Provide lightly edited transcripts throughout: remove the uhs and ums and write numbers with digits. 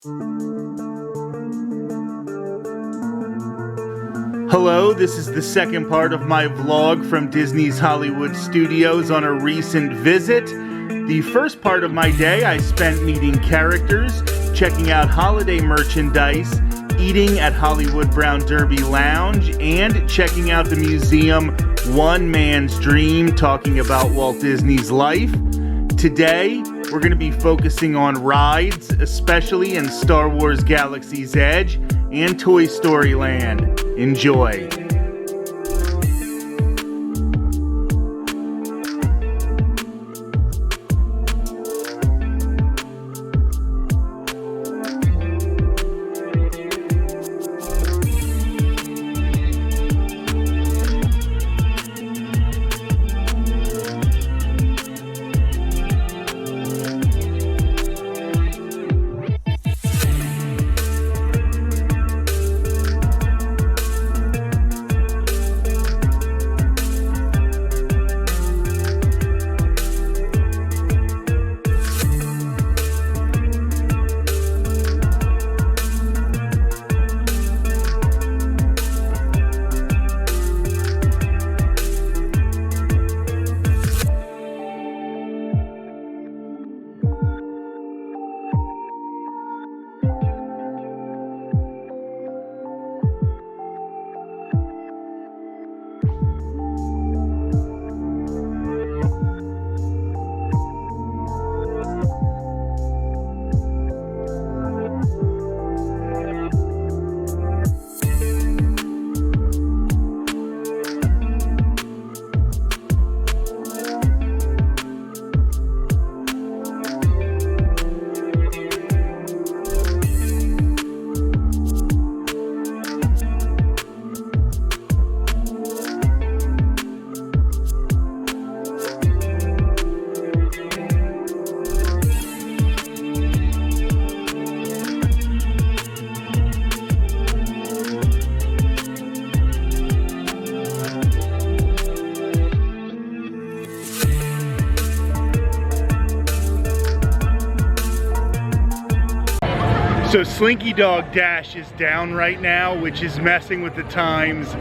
Hello, this is the second part of my vlog from Disney's Hollywood Studios on a recent visit. The first part of my day I spent meeting characters, checking out holiday merchandise, eating at Hollywood Brown Derby Lounge, and checking out the museum One Man's Dream, talking about Walt Disney's life. Today, we're going to be focusing on rides, especially in Star Wars Galaxy's Edge and Toy Story Land. Enjoy. So Slinky Dog Dash is down right now, which is messing with the times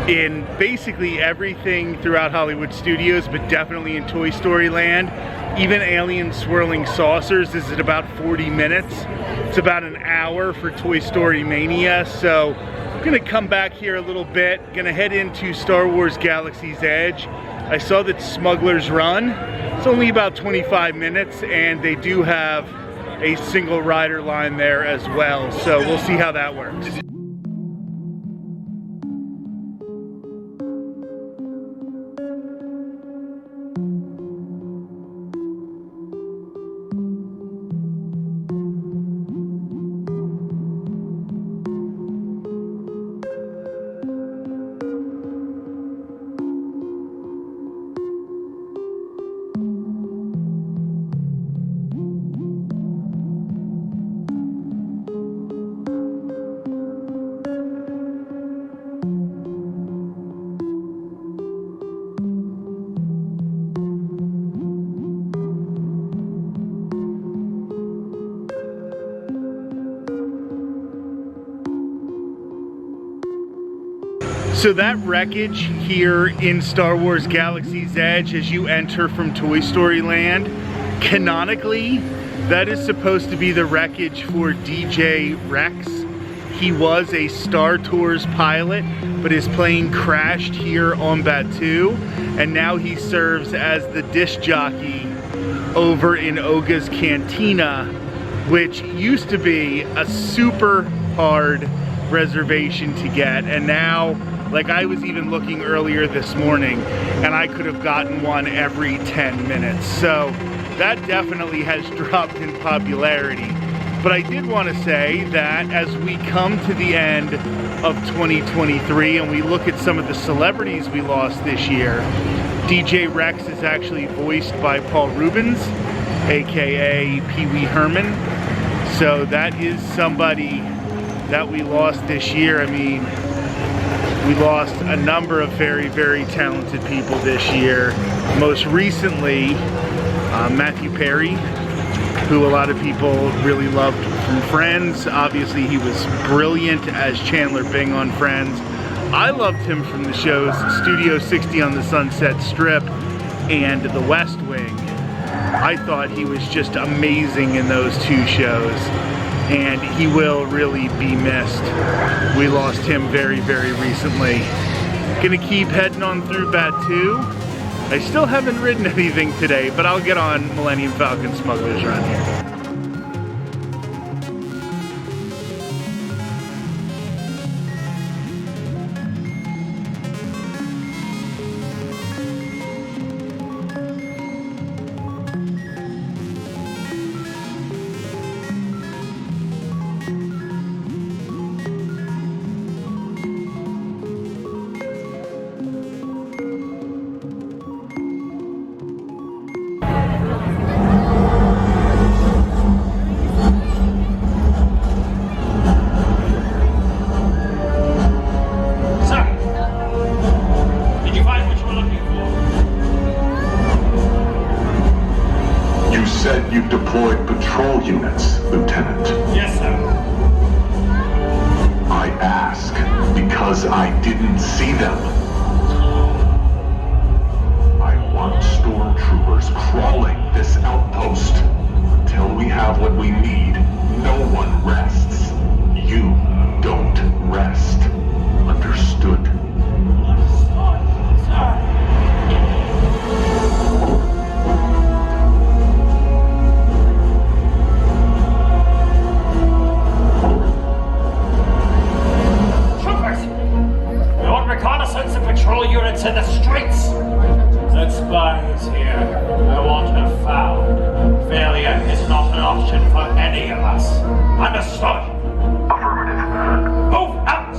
in basically everything throughout Hollywood Studios, but definitely in Toy Story Land. Even Alien Swirling Saucers is at about 40 minutes. It's about an hour for Toy Story Mania. So I'm gonna come back here a little bit, gonna head into Star Wars Galaxy's Edge. I saw that Smuggler's Run, it's only about 25 minutes, and they do have a single rider line there as well, so we'll see how that works. So that wreckage here in Star Wars Galaxy's Edge as you enter from Toy Story Land, canonically, that is supposed to be the wreckage for DJ Rex. He was a Star Tours pilot, but his plane crashed here on Batuu, and now he serves as the disc jockey over in Oga's Cantina, which used to be a super hard reservation to get, and now, like, I was even looking earlier this morning and I could have gotten one every 10 minutes. So that definitely has dropped in popularity. But I did want to say that as we come to the end of 2023 and we look at some of the celebrities we lost this year, DJ Rex is actually voiced by Paul Reubens, aka Pee Wee Herman. So that is somebody that we lost this year. I mean, we lost a number of very, very talented people this year. Most recently, Matthew Perry, who a lot of people really loved from Friends. Obviously, he was brilliant as Chandler Bing on Friends. I loved him from the shows Studio 60 on the Sunset Strip and The West Wing. I thought he was just amazing in those two shows, and he will really be missed. We lost him very, very recently. Gonna keep heading on through Batuu. I still haven't ridden anything today, but I'll get on Millennium Falcon Smuggler's Run here. You've deployed patrol units, Lieutenant. Yes, sir. I ask because I didn't see them. I want stormtroopers crawling this outpost. Until we have what we need, no one rests. You don't rest. Understood? Reconnaissance and patrol units in the streets! That spy is here. I want her found. Failure is not an option for any of us. Understood? Affirmative. Move out!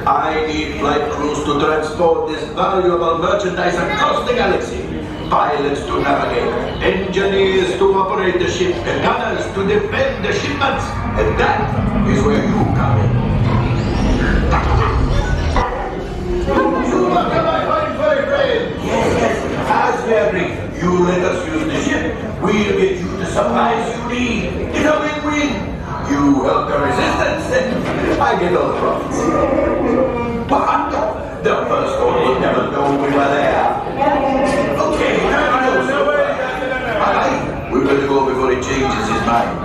I need flight crews to transport this valuable merchandise across the galaxy. Pilots to navigate, engineers to operate the ship, and gunners to defend the shipments. And that is where you come in. You look at my fine friend. Yes. As we agreed, you let us use the ship. We'll get you the supplies you need. It's a win-win. You help the resistance, and I get all the profits. But the first one will never know we were there. Okay, we better go before he changes his mind.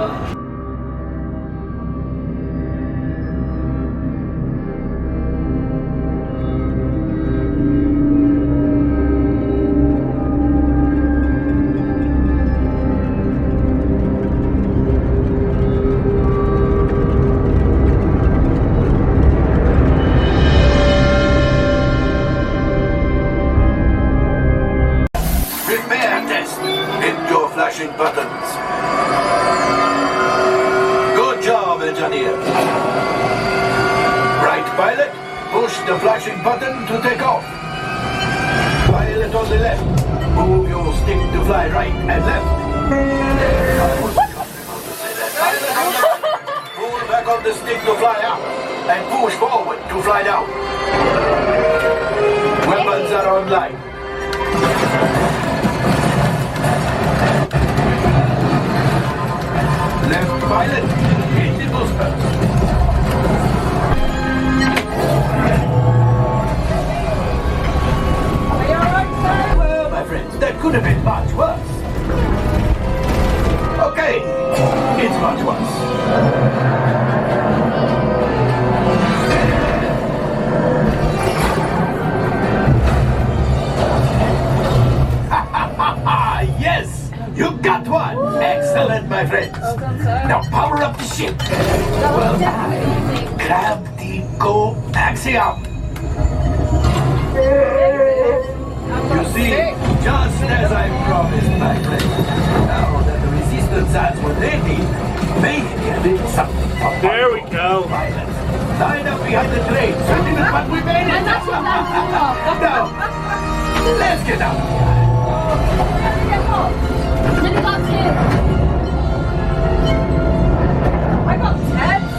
Buttons. Good job, engineer. Right, pilot, push the flashing button to take off. Pilot on the left, move your stick to fly right and left. the stick to fly up, and push forward to fly down. Weapons are online. Left pilot, hit the booster. Well, my friends, that could have been much worse. Okay, it's much worse. Yes, you got one. Excellent, my friends. Now power up the ship. Well, grab the coaxium. You see, just as I promised, my friend. Now that the resistance has what they need, maybe a little something for There we go. pilots. Line up behind the train. But we made it. Now, let's get out of here. Nearly got 2. I got 10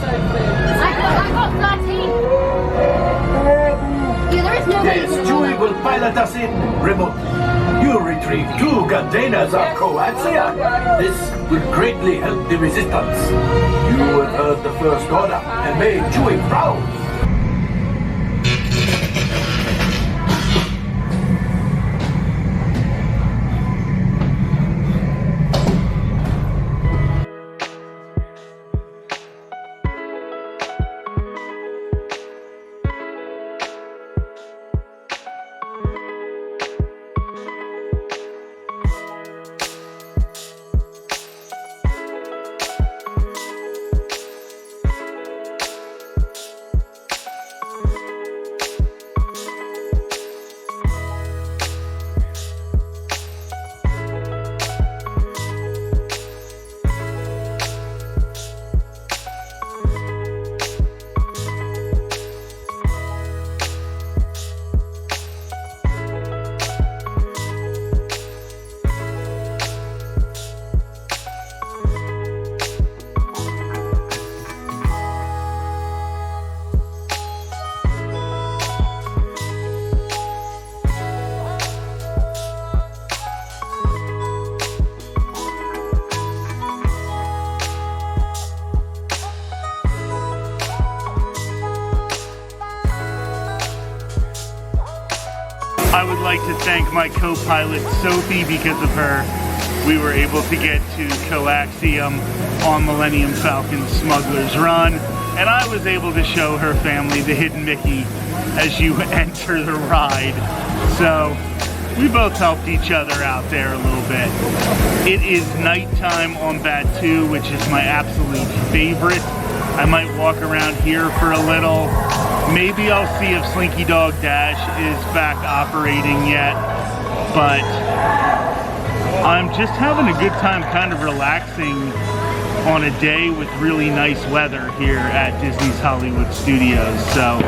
so good. I got 13. Yeah, there is no way. Yes, Chewie will pilot us in remotely. You retrieve 2 containers of coaxium. This will greatly help the resistance. You have heard the First Order and made Chewie proud. I would like to thank my co-pilot Sophie. Because of her, we were able to get to Coaxium on Millennium Falcon Smuggler's Run, and I was able to show her family the Hidden Mickey as you enter the ride. So we both helped each other out there a little bit. It is nighttime on Batuu, which is my absolute favorite. I might walk around here for a little. Maybe I'll see if Slinky Dog Dash is back operating yet, but I'm just having a good time kind of relaxing on a day with really nice weather here at Disney's Hollywood Studios. So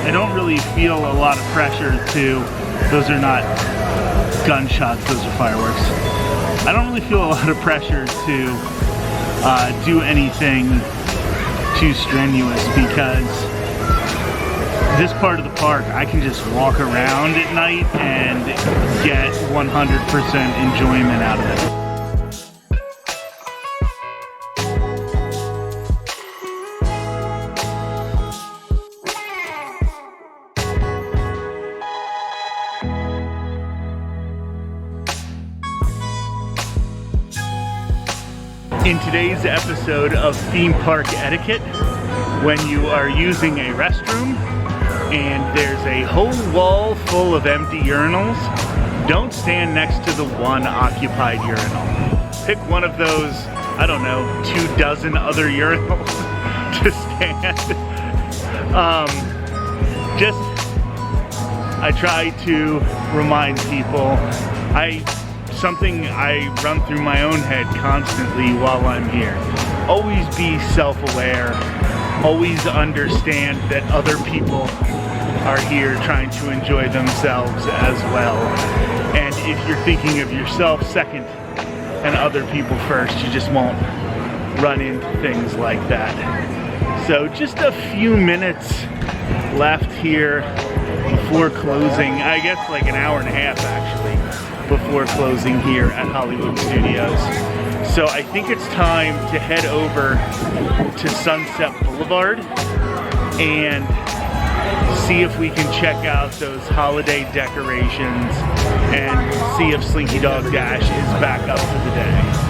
I don't really feel a lot of pressure to, those are not gunshots, those are fireworks. I don't really feel a lot of pressure to do anything too strenuous, because this part of the park, I can just walk around at night and get 100% enjoyment out of it. In today's episode of Theme Park Etiquette, when you are using a restroom and there's a whole wall full of empty urinals, don't stand next to the one occupied urinal. Pick one of those, I don't know, 24 other urinals to stand. I try to remind people, something I run through my own head constantly while I'm here. Always be self-aware. Always understand that other people are here trying to enjoy themselves as well. And if you're thinking of yourself second and other people first, you just won't run into things like that. So just a few minutes left here before closing. I guess like an hour and a half actually before closing here at Hollywood Studios. So I think it's time to head over to Sunset Boulevard and see if we can check out those holiday decorations and see if Slinky Dog Dash is back up for the day.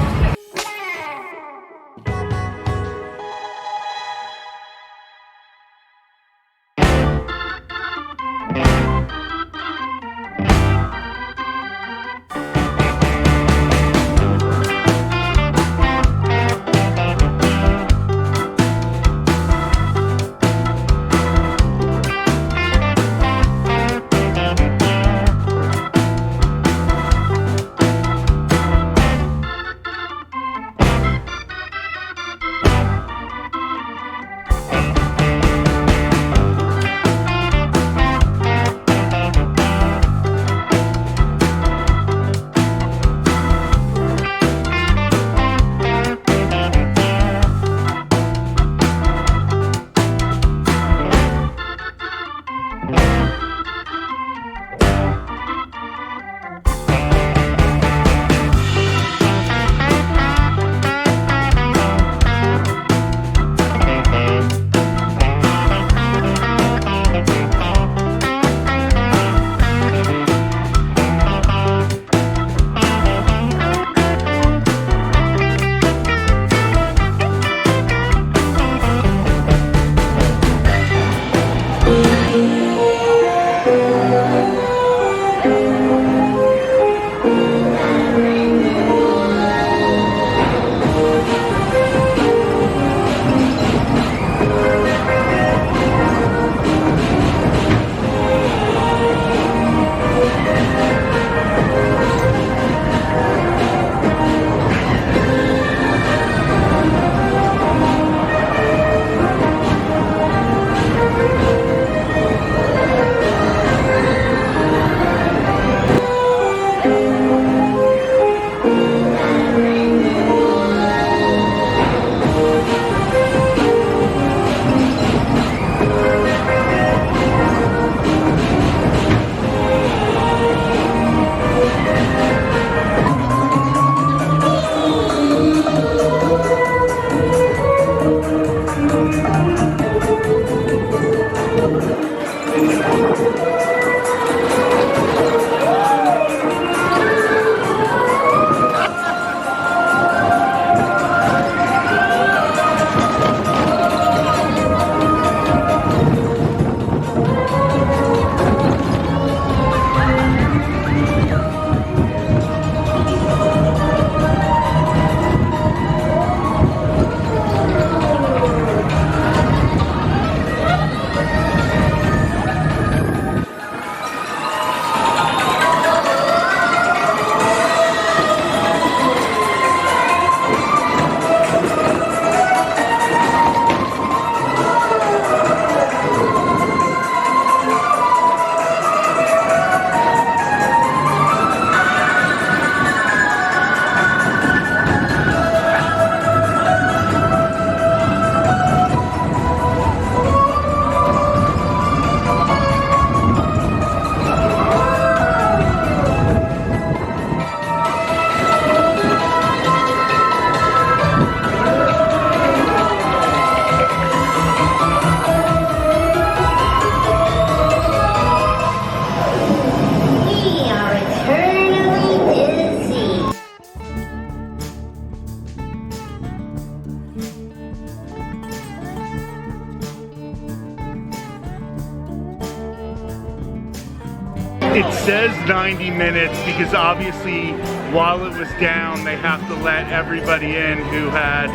It says 90 minutes because obviously while it was down, they have to let everybody in who had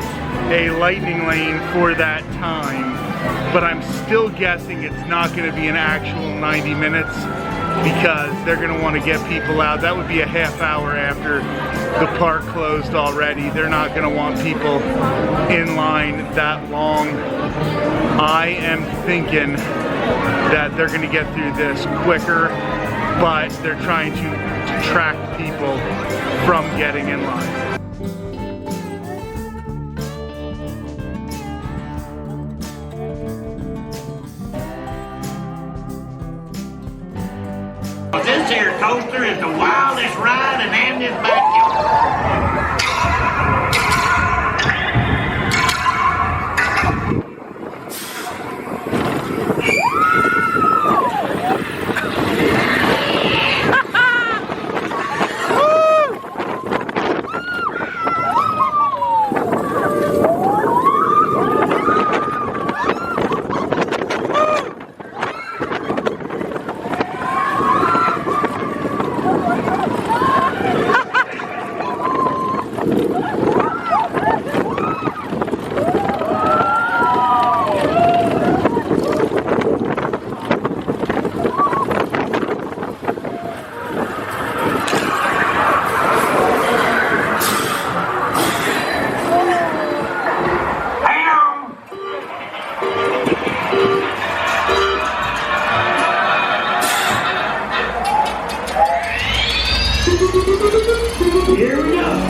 a lightning lane for that time. But I'm still guessing it's not going to be an actual 90 minutes because they're going to want to get people out. That would be a half hour after the park closed already. They're not going to want people in line that long. I am thinking that they're going to get through this quicker, but they're trying to detract people from getting in line. here coaster is the wildest ride in Andy's backyard. Here we go.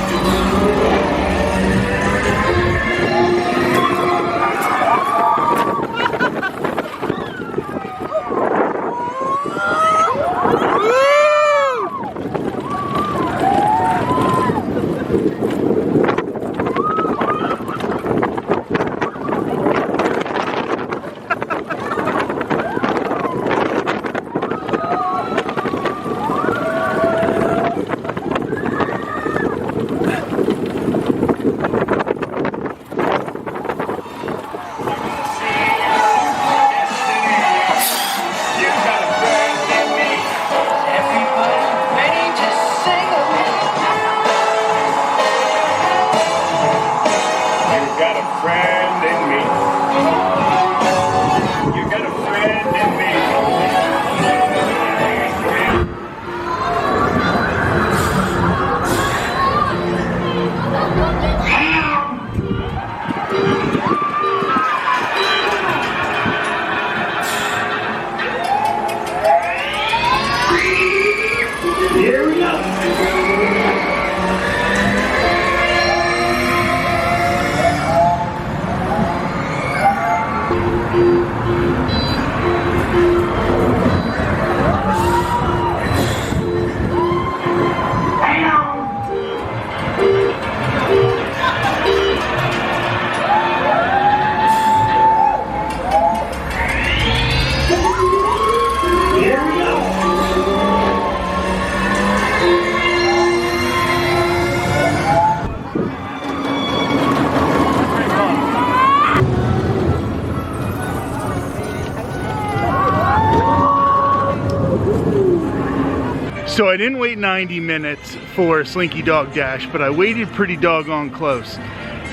So I didn't wait 90 minutes for Slinky Dog Dash, but I waited pretty doggone close.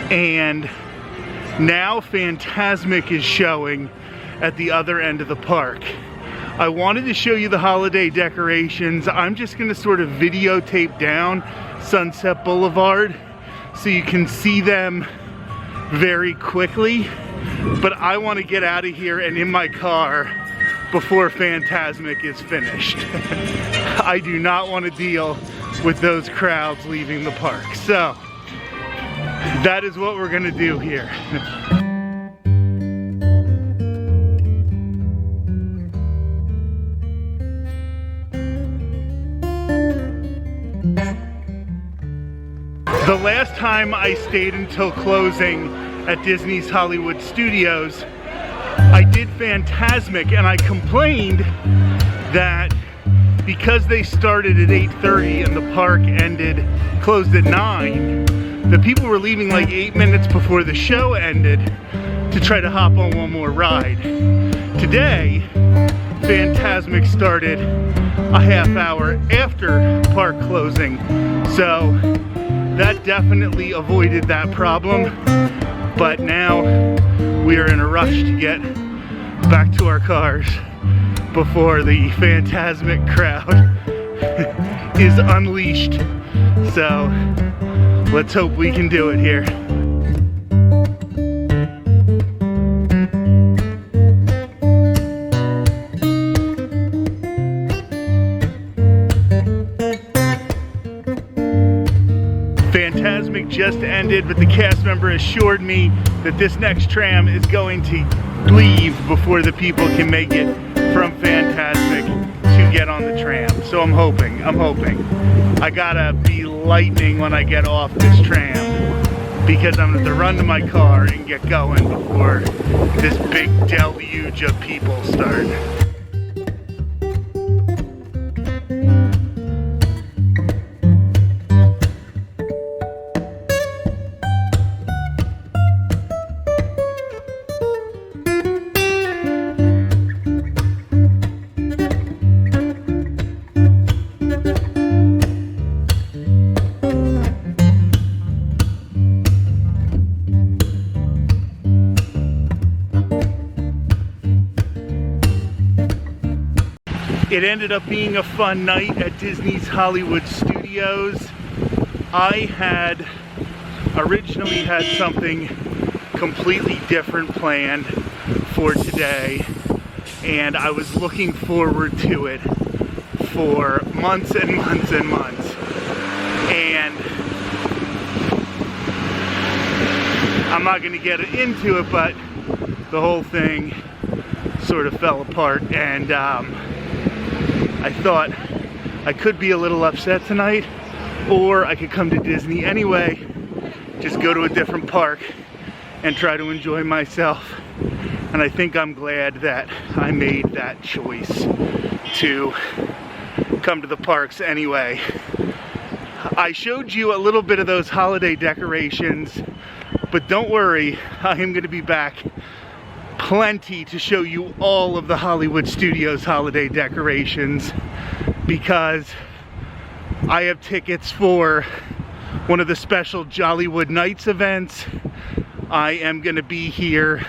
And now Fantasmic is showing at the other end of the park. I wanted to show you the holiday decorations. I'm just gonna sort of videotape down Sunset Boulevard so you can see them very quickly. But I wanna get out of here and in my car before Fantasmic is finished. I do not want to deal with those crowds leaving the park. So that is what we're gonna do here. The last time I stayed until closing at Disney's Hollywood Studios, I did Fantasmic, and I complained that because they started at 8:30 and the park closed at 9, the people were leaving like 8 minutes before the show ended to try to hop on one more ride. Today, Fantasmic started a half hour after park closing, so that definitely avoided that problem. But now we are in a rush to get back to our cars before the Fantasmic crowd is unleashed. So let's hope we can do it here. Fantasmic just ended, but the cast member assured me that this next tram is going to leave before the people can make it from Fantasmic to to get on the tram. So I'm hoping. I gotta be lightning when I get off this tram, because I'm gonna have to run to my car and get going before this big deluge of people start. It ended up being a fun night at Disney's Hollywood Studios. I had originally had something completely different planned for today, and I was looking forward to it for months and months and months. And I'm not going to get into it, but the whole thing sort of fell apart, and I thought I could be a little upset tonight, or I could come to Disney anyway, just go to a different park and try to enjoy myself. And I think I'm glad that I made that choice to come to the parks anyway. I showed you a little bit of those holiday decorations, but don't worry, I am going to be back plenty to show you all of the Hollywood Studios holiday decorations, because I have tickets for one of the special Jollywood Nights events. I am going to be here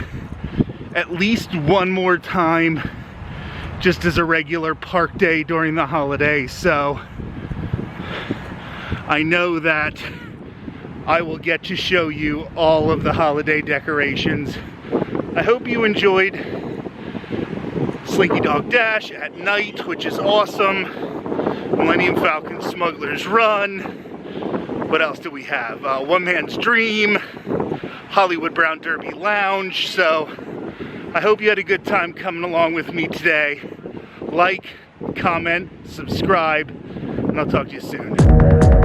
at least one more time just as a regular park day during the holidays, so I know that I will get to show you all of the holiday decorations. I hope you enjoyed Slinky Dog Dash at night, which is awesome. Millennium Falcon Smuggler's Run. What else do we have? One Man's Dream, Hollywood Brown Derby Lounge. So I hope you had a good time coming along with me today. Like, comment, subscribe, and I'll talk to you soon.